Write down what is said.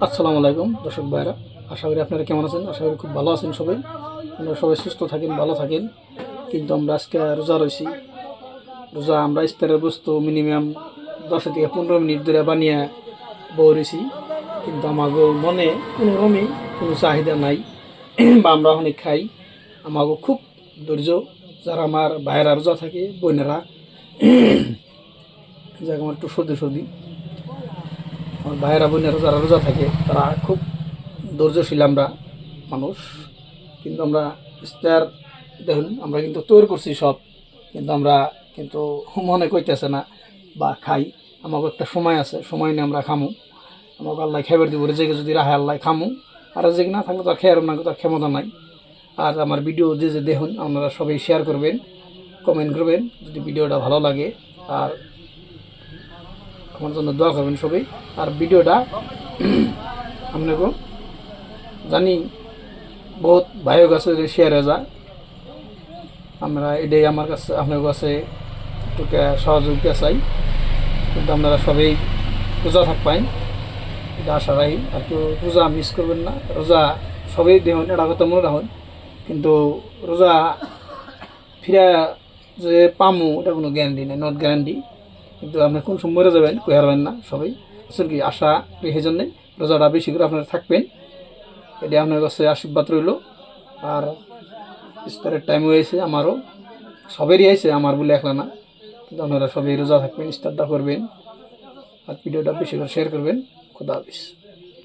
আসসালামু আলাইকুম দর্শক ভাইরা, আশা করি আপনারা কেমন আছেন। আশা করি খুব ভালো আছেন সবাই। আমরা সবাই সুস্থ থাকেন, ভালো থাকেন। কিন্তু আমরা আজকে রোজা রয়েছি। রোজা আমরা ইফতারের বস্তু মিনিমাম 10 থেকে 15 মিনিট ধরে বানিয়ে বসেছি, কিন্তু আমাকে মনে কোনোরকমই কোনো চাহিদা নাই বা আমরা অনেক খাই। আমাকে খুব ধৈর্য, যারা আমার ভাইয়েরা রোজা থাকে, বোনেরা, যাকে আমার একটু সর্দি সর্দি, আমার ভাইয়েরা বোনেরা যারা রোজা থাকে তারা খুব ধৈর্যশীল আমরা মানুষ। কিন্তু আমরা ইফতার দেখুন, আমরা কিন্তু তৈরি করছি সব, কিন্তু আমরা কিন্তু মনে কইতেছে না বা খাই। আমাকে একটা সময় আছে, সময় নিয়ে আমরা খামু। আমাকে আল্লাহ খেবার দিব, রেজেকে যদি রাহে আল্লাহ খামু, আর রেজেক না থাকলে তার খেয়ার না, তার ক্ষমতা নাই। আর আমার ভিডিও যে দেখুন, আপনারা সবাই শেয়ার করবেন, কমেন্ট করবেন যদি ভিডিওটা ভালো লাগে, আর আমার জন্য দোয়া করবেন সবাই। আর ভিডিওটা আপনাকে জানি বহুত ভাইয়ের কাছে শেয়ার হয়ে যায়। আমরা এটাই আমার কাছে আপনার কাছে একটু সহযোগিতা চাই, কিন্তু আপনারা সবাই রোজা থাকবেন, এটা আশা রাখি। আর কেউ রোজা মিস করবেন না। রোজা সবাই দেখুন, এটা কথা মনে রাখুন। কিন্তু রোজা ফিরা যে পামো এটা কোনো গ্যারান্টি নেই, নট গ্যারান্টি। কিন্তু আপনি কোন সময় মরে যাবেন কই হারবেন না। সবাই আসলে কি আশা রেখে জন্যে রোজাটা বেশি করে আপনারা থাকবেন, এটা আপনার কাছে আশীর্বাদ রইল। আর ইফতারের টাইম হয়েছে, আমারও সবেরই আছে, আমার বলে একলা না। কিন্তু আপনারা সবাই রোজা থাকবেন, ইফতারটা করবেন, আর ভিডিওটা বেশি করে শেয়ার করবেন। খুদা হাফেজ।